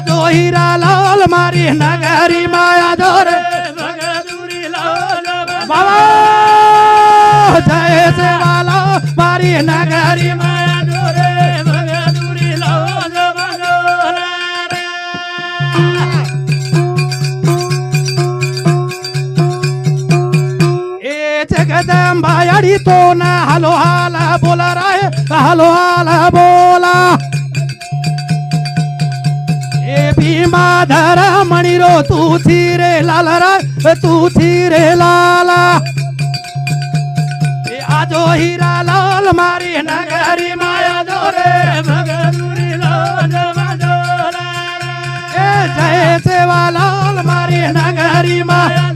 आजो हीरा लाल मारी नगरी माया जोरे बाबा जय सेवाला मारी नगरी माया जोरे जगदंबा याडी तो ना हलो हाला बोला राय हलो हाला बोला ए भीमा धरा मणिरो तू रे लाल राय तू रे लाला ए आजो हीरा लाल मारी नगरी माया जोरे भगदुरी लाल ए जय सेवा लाल मारी नगरी माया